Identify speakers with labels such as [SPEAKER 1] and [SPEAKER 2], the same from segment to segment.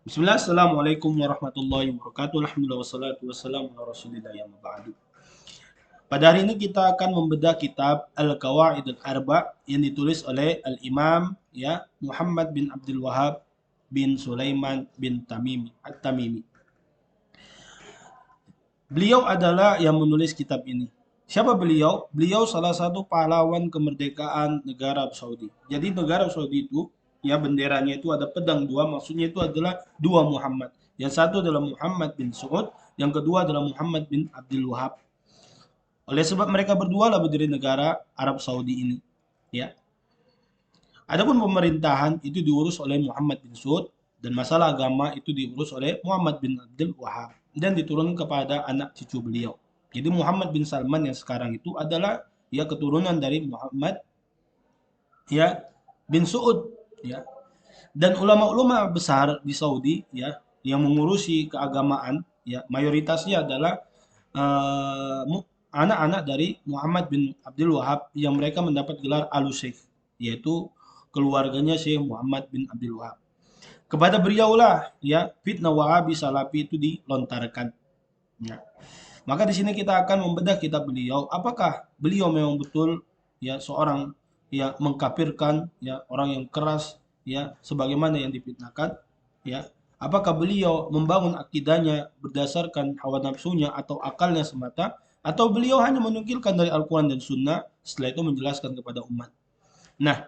[SPEAKER 1] Bismillah, Assalamualaikum warahmatullahi wabarakatuh. Alhamdulillah wassalatu wassalamu ala rasulillah yang ba'du. Pada hari ini kita akan membedah kitab Al-Qawaidul Arba yang ditulis oleh Al-Imam ya Muhammad bin Abdul Wahab bin Sulaiman bin Tamimi At-Tamimi. Beliau adalah yang menulis kitab ini. Siapa beliau? Beliau salah satu pahlawan kemerdekaan negara Arab Saudi. Jadi negara Arab Saudi itu ya benderanya itu ada pedang dua, maksudnya itu adalah dua Muhammad. Yang satu adalah Muhammad bin Saud, yang kedua adalah Muhammad bin Abdul Wahab. Oleh sebab mereka berdua lah berdiri negara Arab Saudi ini. Ya. Adapun pemerintahan itu diurus oleh Muhammad bin Saud dan masalah agama itu diurus oleh Muhammad bin Abdul Wahab dan diturunkan kepada anak cucu beliau. Jadi Muhammad bin Salman yang sekarang itu adalah ya keturunan dari Muhammad ya bin Saud ya. Dan ulama-ulama besar di Saudi ya yang mengurusi keagamaan ya mayoritasnya adalah eh, anak-anak dari Muhammad bin Abdul Wahab yang mereka mendapat gelar Al-Syekh, yaitu keluarganya Syekh Muhammad bin Abdul Wahab. Kepada beliaulah ya fitnah Wahabi Salafi itu dilontarkan. Ya. Maka di sini kita akan membedah kitab beliau, apakah beliau memang betul ya seorang ya mengkafirkan ya orang yang keras ya sebagaimana yang difitnahkan ya. Apakah beliau membangun akidahnya berdasarkan hawa nafsunya atau akalnya semata atau beliau hanya menukilkan dari Al-Qur'an dan Sunnah setelah itu menjelaskan kepada umat. Nah,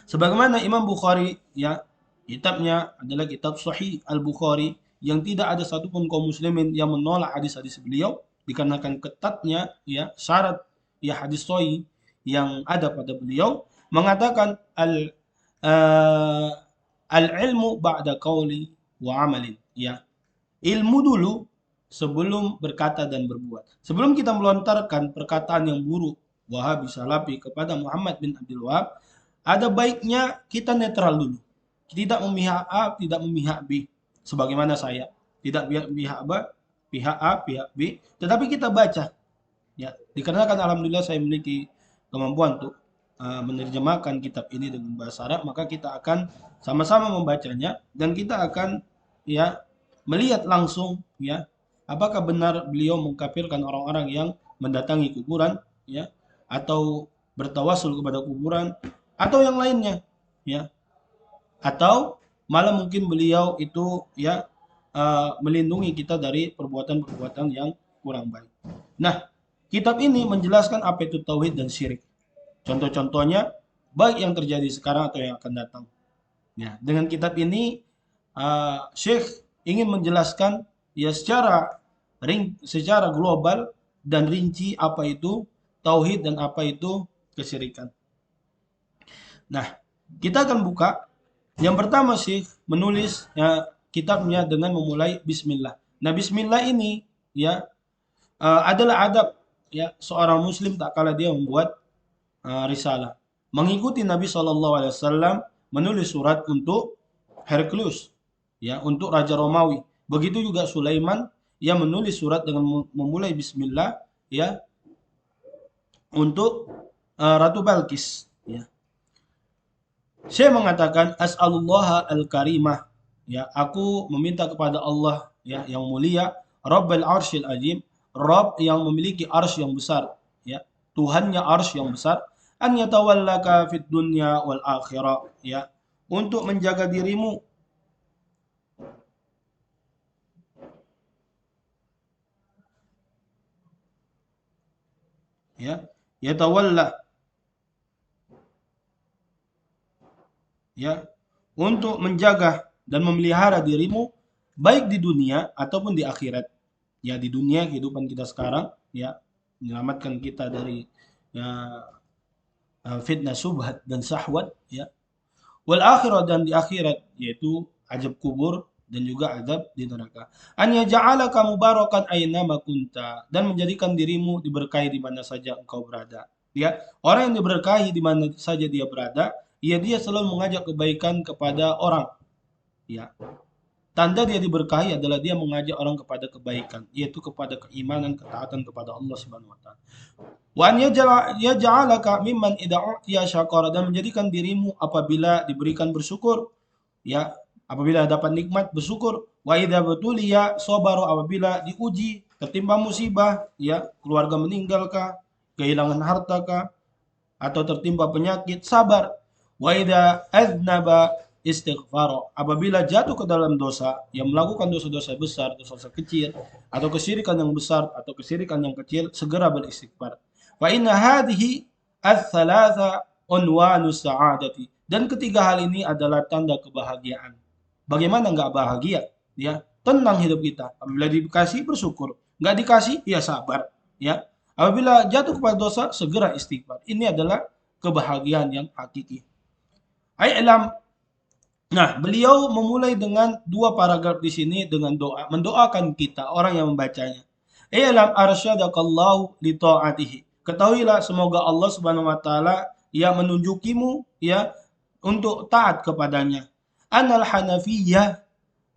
[SPEAKER 1] sebagaimana Imam Bukhari ya, kitabnya adalah kitab Sahih Al-Bukhari yang tidak ada satupun kaum muslimin yang menolak hadis-hadis beliau dikarenakan ketatnya ya syarat ya hadis sahih yang ada pada beliau mengatakan uh, al-ilmu ba'da qauli wa amalin ya. Ilmu dulu sebelum berkata dan berbuat. Sebelum kita melontarkan perkataan yang buruk Wahabi Salafi kepada Muhammad bin Abdul Wahab, ada baiknya kita netral dulu. Tidak memihak A, tidak memihak B. Sebagaimana saya. Tidak pihak B, pihak A, pihak B. Tetapi kita baca. Ya, dikarenakan alhamdulillah saya memiliki kemampuan untuk menerjemahkan kitab ini dengan bahasa Arab, maka kita akan sama-sama membacanya dan kita akan ya melihat langsung ya apakah benar beliau mengkafirkan orang-orang yang mendatangi kuburan ya atau bertawasul kepada kuburan atau yang lainnya ya atau malah mungkin beliau itu ya melindungi kita dari perbuatan-perbuatan yang kurang baik. Nah, kitab ini menjelaskan apa itu tauhid dan syirik. Contoh-contohnya baik yang terjadi sekarang atau yang akan datang. Ya, dengan kitab ini Syekh ingin menjelaskan ya secara global dan rinci apa itu tauhid dan apa itu kesyirikan. Nah, kita akan buka. Yang pertama Syekh menulis ya, kitabnya dengan memulai Bismillah. Nah, Bismillah ini ya adalah adab ya seorang Muslim tak kala dia membuat risalah. Mengikuti Nabi SAW menulis surat untuk Hercules, ya untuk Raja Romawi. Begitu juga Sulaiman yang menulis surat dengan memulai Bismillah, ya untuk Ratu Balkis. Ya. Saya mengatakan As'alullah al-karimah. Ya, aku meminta kepada Allah ya yang mulia, Rabbul Arsyil Azim, Rabb yang memiliki arsy yang besar, ya. Tuhannya arsy yang besar, an yatawallaka fid dunya wal akhirah, ya. Untuk menjaga dirimu ya, yatawalla ya, untuk menjaga dan memelihara dirimu baik di dunia ataupun di akhirat. Ya di dunia kehidupan kita sekarang ya menyelamatkan kita dari ya, fitnah subhat dan syahwat ya. Wal akhirah dan di akhirat yaitu azab kubur dan juga azab di neraka. An yaj'alaka mubarakan aina ma kunta dan menjadikan dirimu diberkahi di mana saja engkau berada. Ya, orang yang diberkahi di mana saja dia berada, ya dia selalu mengajak kebaikan kepada orang. Ya, tanda dia diberkahi adalah dia mengajak orang kepada kebaikan, yaitu kepada keimanan, ketaatan kepada Allah Subhanahu wa taala. Wa an yaj'alaka mimman idza u'tiya syakara dan menjadikan dirimu apabila diberikan bersyukur, ya. Apabila dapat nikmat bersyukur. Wa idza butuliya sabaru, apabila diuji, tertimpa musibah, ya, keluarga meninggalkah, kehilangan hartakah, atau tertimpa penyakit, sabar. Wa idza aznaba istighfar. Apabila jatuh ke dalam dosa, yang melakukan dosa-dosa besar, dosa-dosa kecil, atau kesyirikan yang besar atau kesyirikan yang kecil, segera beristighfar. Fa inna hadhihi ats-tsalatsa unwanus sa'adati. Dan ketiga hal ini adalah tanda kebahagiaan. Bagaimana nggak bahagia? Ya, tenang hidup kita. Apabila dikasih bersyukur, nggak dikasih ya sabar. Ya, apabila jatuh kepada dosa segera istighfar. Ini adalah kebahagiaan yang hakiki. Ailam. Nah, beliau memulai dengan dua paragraf di sini dengan doa, mendoakan kita orang yang membacanya. Ailam arsyadakallahu li ta'atihi. Ketahuilah semoga Allah Subhanahu wa taala yang menunjukimu ya untuk taat kepadanya. Anal Hanafiyyah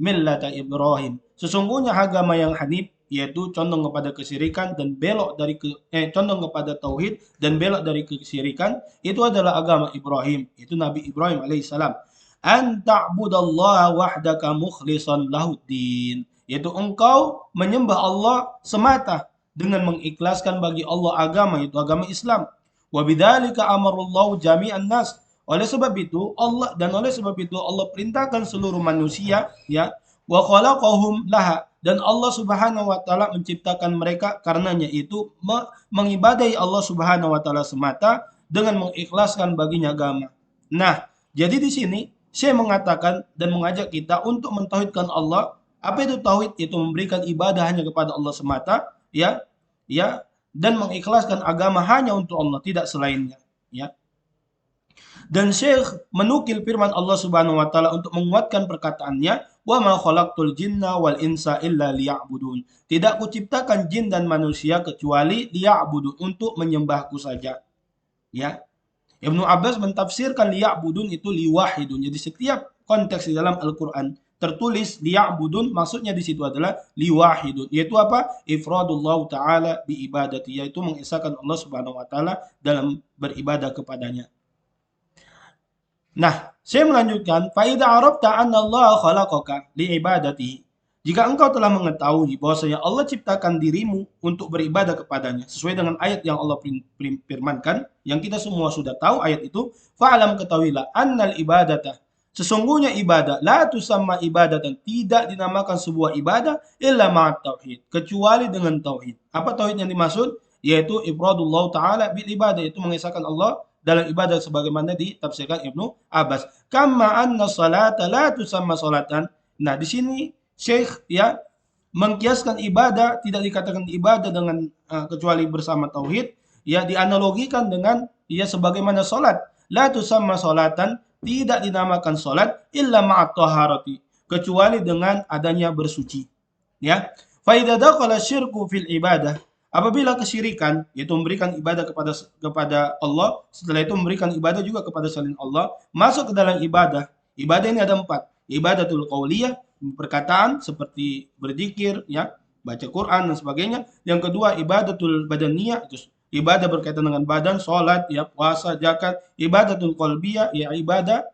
[SPEAKER 1] millata Ibrahim. Sesungguhnya agama yang hanif yaitu condong kepada kesyirikan dan belok dari condong kepada tauhid dan belok dari kesyirikan, itu adalah agama Ibrahim, itu Nabi Ibrahim alaihissalam. An ta'budallaha wahdaka mukhlishan lahuddin, yaitu engkau menyembah Allah semata dengan mengikhlaskan bagi Allah agama, yaitu agama Islam. Wa bidzalika amarallahu jami'an nas. Oleh sebab itu Allah perintahkan seluruh manusia ya, wa khalaqahum laha, dan Allah Subhanahu wa taala menciptakan mereka karenanya, itu mengibadahi Allah Subhanahu wa taala semata dengan mengikhlaskan baginya agama. Nah, jadi di sini saya mengatakan dan mengajak kita untuk mentauhidkan Allah. Apa itu tauhid? Itu memberikan ibadah hanya kepada Allah semata, ya, ya, dan mengikhlaskan agama hanya untuk Allah, tidak selainnya, ya. Dan Syekh menukil firman Allah Subhanahu wa taala untuk menguatkan perkataannya, "Wa ma khalaqtul jinna wal insa illa liya'budun." Tidak kuciptakan jin dan manusia kecuali liya'budun, untuk menyembahku saja. Ya. Ibnu Abbas mentafsirkan liya'budun itu liwahidun. Jadi setiap konteks di dalam Al-Qur'an tertulis liya'budun, maksudnya di situ adalah liwahidun, yaitu apa? Ifradullah taala bi ibadati, yaitu mengesahkan Allah Subhanahu wa taala dalam beribadah kepadanya. Nah, saya melanjutkan, faida arafta anna Allah khalaqaka liibadatihi. Jika engkau telah mengetahui bahwasanya Allah ciptakan dirimu untuk beribadah kepadanya sesuai dengan ayat yang Allah firmankan, yang kita semua sudah tahu ayat itu, fa'alam, ketahuilah, annal ibadata, sesungguhnya ibadah, la tusamma ibadatan, tidak dinamakan sebuah ibadah illa ma'at tauhid, kecuali dengan tauhid. Apa tauhid yang dimaksud? Yaitu ifradullah taala bil ibadah, itu mengesahkan Allah dalam ibadah sebagaimana ditafsirkan Ibnu Abbas. Kama anna salata la tusamma salatan. Nah, di sini Syekh ya mengkiaskan ibadah, tidak dikatakan ibadah dengan kecuali bersama tauhid, ya dianalogikan dengan ya sebagaimana salat. La tusamma salatan, tidak dinamakan salat illa ma'at taharati, kecuali dengan adanya bersuci. Ya. Fa idza dakhala syirku fil ibadah, apabila kesyirikan, yaitu memberikan ibadah kepada Allah, setelah itu memberikan ibadah juga kepada selain Allah, masuk ke dalam ibadah. Ibadah ini ada 4. Ibadatul qauliyah, perkataan seperti berzikir, ya, baca Quran dan sebagainya. Yang kedua ibadatul badaniyah, itu ibadah berkaitan dengan badan, salat, ya, puasa, zakat. Ibadatul qalbiyah, ya ibadah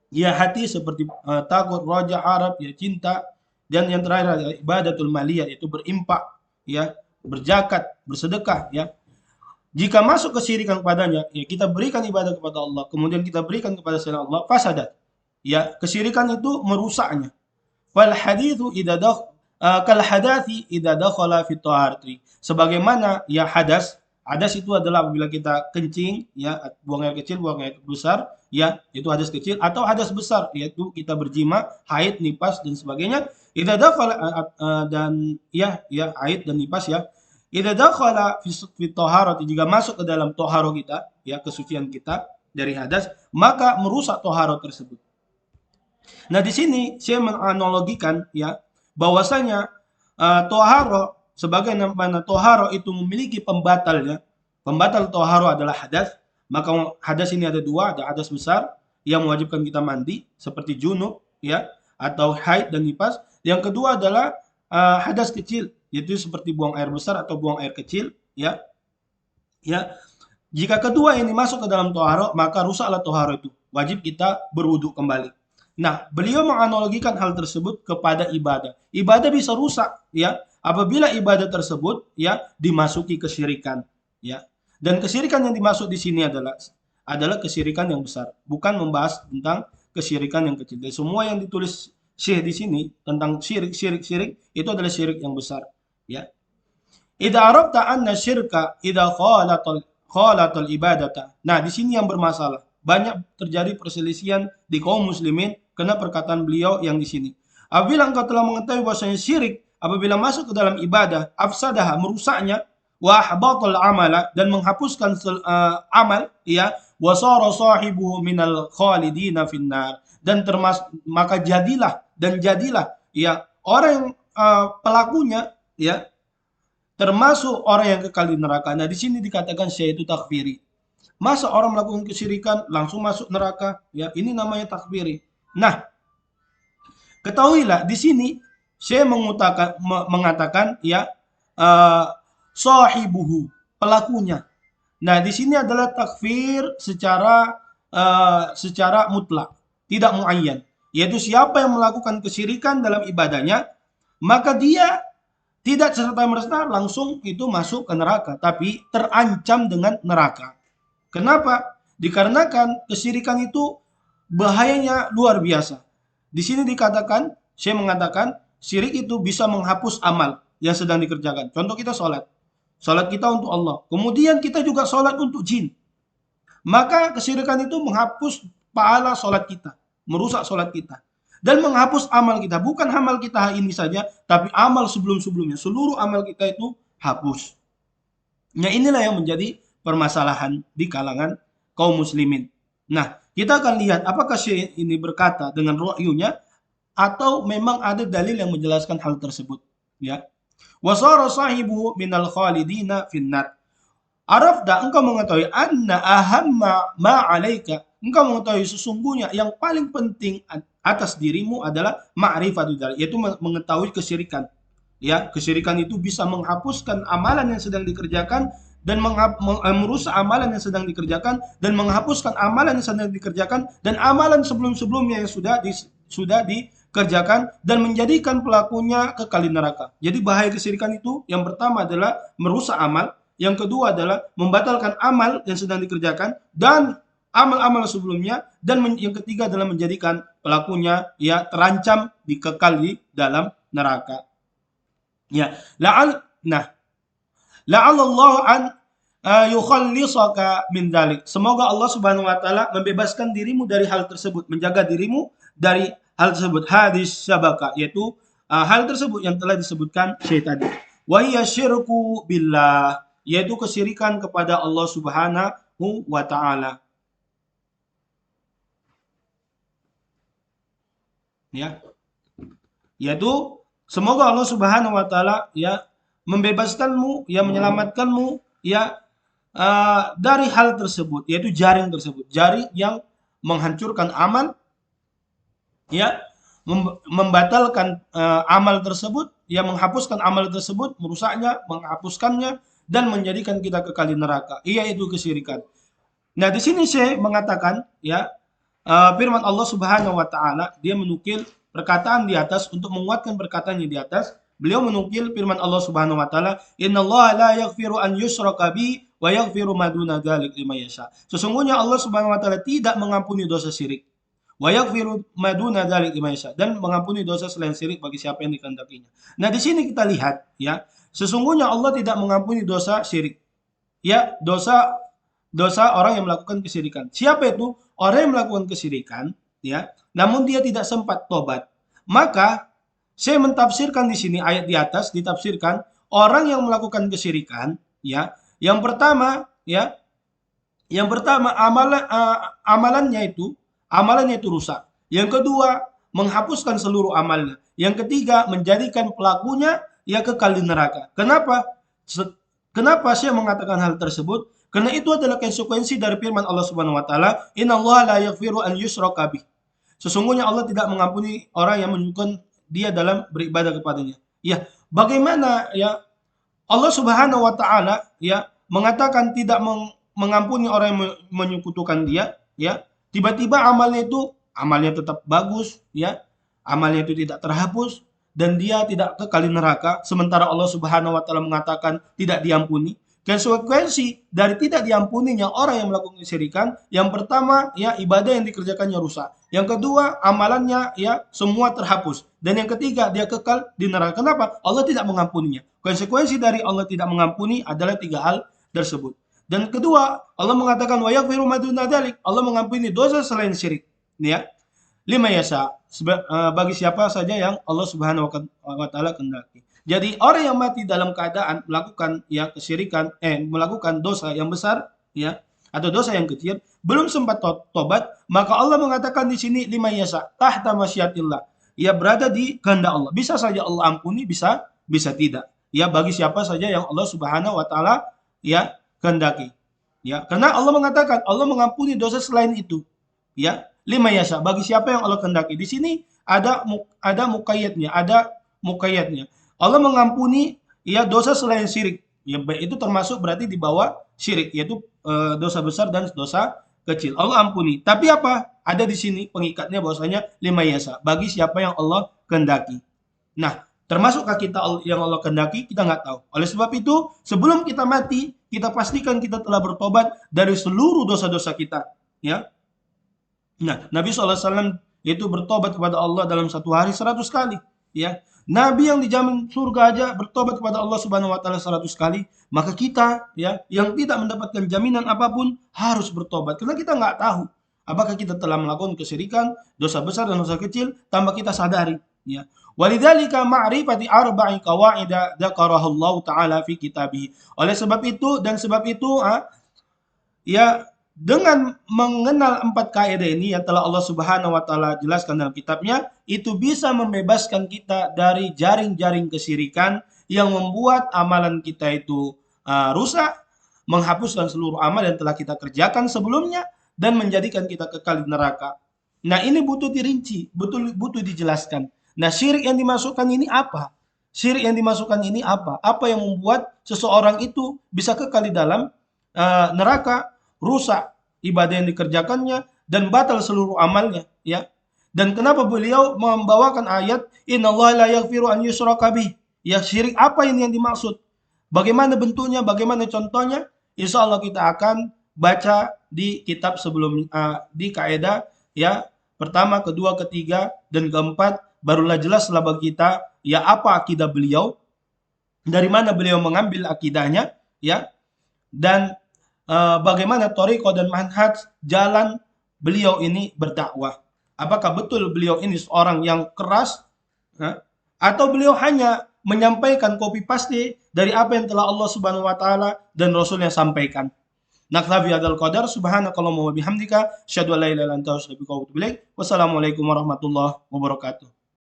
[SPEAKER 1] ya hati seperti takut, raja, harap, ya cinta. Dan yang terakhir adalah ibadatul maliyah, yaitu berimpak, ya, berzakat, bersedekah, ya. Jika masuk kesyirikan kepadanya, ya kita berikan ibadah kepada Allah, kemudian kita berikan kepada selain Allah, fasadat. Ya, kesyirikan itu merusaknya. Fal haditsu idza kal hadathi idza dakhala fi taharati. Sebagaimana ya hadas, hadas itu adalah apabila kita kencing, ya, buang air kecil, buang air besar, ya, itu hadas kecil, atau hadas besar, yaitu kita berjima, haid, nifas dan sebagainya. Idza dakhala dan ya haid dan nifas, ya. Idza dakhala fi taharati, jika masuk ke dalam taharah kita, ya, kesucian kita dari hadas, maka merusak taharah tersebut. Nah, di sini saya menganalogikan, ya, bahwasanya toharo, sebagaimana toharo itu memiliki pembatalnya. Pembatal toharo adalah hadas. Maka hadas ini ada 2, ada hadas besar yang mewajibkan kita mandi seperti junub, ya, atau haid dan nifas. Yang kedua adalah hadas kecil, yaitu seperti buang air besar atau buang air kecil, ya. Ya. Jika kedua ini masuk ke dalam toharo, maka rusaklah toharo itu. Wajib kita berwudu kembali. Nah, beliau menganalogikan hal tersebut kepada ibadah. Ibadah bisa rusak, ya, apabila ibadah tersebut, ya, dimasuki kesyirikan, ya. Dan kesyirikan yang dimaksud di sini adalah kesyirikan yang besar, bukan membahas tentang kesyirikan yang kecil. Dan semua yang ditulis Syekh di sini tentang syirik itu adalah syirik yang besar, ya. Idza arafta anna syirka idza khalatal ibadata. Nah, di sini yang bermasalah. Banyak terjadi perselisihan di kaum muslimin karena perkataan beliau yang di sini. Apabila engkau telah mengetahui bahwasanya syirik apabila masuk ke dalam ibadah, afsadaha merusaknya, wa ahbatal amala dan menghapuskan amal, ya, wa sara sahibuhu minal khalidina finnar dan maka jadilah ya orang yang pelakunya, ya, termasuk orang yang kekal di neraka. Nah, di sini dikatakan syai itu takfiri. Masa orang melakukan kesyirikan langsung masuk neraka? Ya, ini namanya takfiri. Nah, ketahuilah di sini saya mengatakan, ya, uh, sahibuhu, pelakunya. Nah, di sini adalah takfir secara mutlak, tidak muayyan. Yaitu siapa yang melakukan kesyirikan dalam ibadahnya, maka dia tidak serta-merta langsung itu masuk ke neraka, tapi terancam dengan neraka. Kenapa? Dikarenakan kesyirikan itu bahayanya luar biasa. Di sini dikatakan, saya mengatakan, syirik itu bisa menghapus amal yang sedang dikerjakan. Contoh kita sholat. Sholat kita untuk Allah. Kemudian kita juga sholat untuk jin. Maka kesyirikan itu menghapus pahala sholat kita. Merusak sholat kita. Dan menghapus amal kita. Bukan amal kita ini saja, tapi amal sebelum-sebelumnya. Seluruh amal kita itu hapus. Nah, inilah yang menjadi permasalahan di kalangan kaum muslimin. Nah, kita akan lihat apakah Syekh ini berkata dengan ru'yunya atau memang ada dalil yang menjelaskan hal tersebut, ya. Wasara sahibu minal khalidina finnar. Arafda, engkau mengetahui anna ahamma ma alaika. Engkau mengetahui sesungguhnya yang paling penting atas dirimu adalah ma'rifatul dzalik, yaitu mengetahui kesyirikan. Ya, kesyirikan itu bisa menghapuskan amalan yang sedang dikerjakan dan merusak amalan yang sedang dikerjakan dan menghapuskan amalan yang sedang dikerjakan dan amalan sebelum-sebelumnya yang sudah dikerjakan dan menjadikan pelakunya kekal di neraka. Jadi bahaya kesyirikan itu yang pertama adalah merusak amal, yang kedua adalah membatalkan amal yang sedang dikerjakan dan amal-amal sebelumnya, dan yang ketiga adalah menjadikan pelakunya, ya, terancam dikekal di dalam neraka. Ya, la'allallahu an yukhallisaka min dzalik. Semoga Allah Subhanahu wa taala membebaskan dirimu dari hal tersebut, menjaga dirimu dari hal tersebut. Hadis sabaka, yaitu hal tersebut yang telah disebutkan Syekh tadi. Wa hiya syirku billah, yaitu kesyirikan kepada Allah Subhanahu wa taala. Ya. Yaitu semoga Allah Subhanahu wa taala, ya, membebaskanmu, ya, menyelamatkanmu, ya, dari hal tersebut, yaitu jaring tersebut, jaring yang menghancurkan amal, ya, membatalkan amal tersebut, ya, menghapuskan amal tersebut, merusaknya, menghapuskannya dan menjadikan kita kekal di neraka, yaitu kesyirikan. Nah, di sini saya mengatakan, ya, firman Allah Subhanahu wa taala, dia menukil perkataan di atas untuk menguatkan perkataannya di atas. Beliau menukil firman Allah Subhanahu wa taala, "Innallaha la yaghfiru an yushraka bi wa yaghfiru ma duna dzalik liman yasha." Sesungguhnya Allah Subhanahu wa taala tidak mengampuni dosa syirik. Wa yaghfiru ma duna dzalik liman yasha, dan mengampuni dosa selain syirik bagi siapa yang dikehendakinya. Nah, di sini kita lihat, ya, sesungguhnya Allah tidak mengampuni dosa syirik. Ya, dosa orang yang melakukan kesyirikan. Siapa itu? Orang yang melakukan kesyirikan, ya, namun dia tidak sempat tobat. Maka saya mentafsirkan di sini ayat di atas ditafsirkan orang yang melakukan kesyirikan, ya. Yang pertama amalannya itu rusak. Yang kedua, menghapuskan seluruh amalnya. Yang ketiga, menjadikan pelakunya, ya, kekal di neraka. Kenapa saya mengatakan hal tersebut? Karena itu adalah konsekuensi dari firman Allah Subhanahu wa taala, "Innallaha la yaghfiru an yushraka bih." Sesungguhnya Allah tidak mengampuni orang yang menyekutukan dia dalam beribadah kepadanya. Ya, bagaimana, ya, Allah Subhanahu wa taala, ya, mengatakan tidak mengampuni orang yang menyekutukan dia, ya. Tiba-tiba amalnya itu amalnya tetap bagus, ya, amalnya itu tidak terhapus, dan dia tidak kekal di neraka, sementara Allah Subhanahu wa taala mengatakan tidak diampuni. Konsekuensi dari tidak diampuninya orang yang melakukan kesyirikan, yang pertama ya ibadah yang dikerjakannya rusak. Yang kedua, amalannya ya semua terhapus. Dan yang ketiga, dia kekal di neraka. Kenapa? Allah tidak mengampuninya. Konsekuensi dari Allah tidak mengampuni adalah tiga hal tersebut. Dan kedua, Allah mengatakan wa yaghfiru ma duna dzalik. Allah mengampuni dosa selain syirik. Ya. Lima yasa, bagi siapa saja yang Allah Subhanahu wa taala kehendaki. Jadi orang yang mati dalam keadaan melakukan ya kesyirikan, melakukan dosa yang besar ya atau dosa yang kecil, belum sempat tobat, maka Allah mengatakan di sini lima yasa, tahta masyiatillah. Ya berada di kehendak Allah. Bisa saja Allah ampuni, bisa tidak. Ya bagi siapa saja yang Allah Subhanahu wa taala ya kehendaki. Ya, karena Allah mengatakan Allah mengampuni dosa selain itu. Ya, lima yasa bagi siapa yang Allah kehendaki. Di sini ada mukayyadnya. Allah mengampuni ya dosa selain syirik. Ya, itu termasuk berarti di bawah syirik, yaitu dosa besar dan dosa kecil. Allah ampuni. Tapi apa? Ada di sini pengikatnya bahwasanya lima yasa bagi siapa yang Allah kehendaki. Nah, termasukkah kita yang Allah kehendaki? Kita nggak tahu. Oleh sebab itu, sebelum kita mati, kita pastikan kita telah bertobat dari seluruh dosa-dosa kita. Ya, nah, Nabi SAW itu bertobat kepada Allah dalam satu hari 100 kali. Ya, Nabi yang dijamin surga aja bertobat kepada Allah Subhanahu Wa Taala 100 kali. Maka kita, ya, yang tidak mendapatkan jaminan apapun harus bertobat. Karena kita nggak tahu apakah kita telah melakukan kesyirikan, dosa besar dan dosa kecil tanpa kita sadari. Ya, walidzalika ma'rifati arba'i qawaida dzakarahallahu taala fi kitabih. Oleh sebab itu ya dengan mengenal 4 kaidah ini yang telah Allah Subhanahu wa taala jelaskan dalam kitabnya, itu bisa membebaskan kita dari jaring-jaring kesyirikan yang membuat amalan kita itu rusak, menghapuskan seluruh amal yang telah kita kerjakan sebelumnya dan menjadikan kita kekal di neraka. Nah, ini butuh dirinci, butuh dijelaskan. Nah, syirik yang dimasukkan ini apa? Syirik yang dimasukkan ini apa? Apa yang membuat seseorang itu bisa kekal di dalam neraka, rusak ibadah yang dikerjakannya dan batal seluruh amalnya, ya. Dan kenapa beliau membawakan ayat innallaha la yaghfiru an yushraka bih? Ya, syirik apa ini yang dimaksud? Bagaimana bentuknya, bagaimana contohnya? Insya Allah kita akan baca di kitab sebelum di kaidah ya. Pertama, kedua, ketiga, dan keempat barulah jelaslah bagi kita ya apa akidah beliau, dari mana beliau mengambil akidahnya, ya, dan bagaimana thariqah dan manhaj jalan beliau ini berdakwah. Apakah betul beliau ini seorang yang keras, atau beliau hanya menyampaikan copy paste dari apa yang telah Allah Subhanahu wa taala dan Rasulnya sampaikan. Naktafi hadzal qadar, subhanakallahumma wa bihamdika, asyhadu an la ilaha illa anta, astaghfiruka wa atubu ilaik. Wassalamualaikum warahmatullahi wabarakatuh.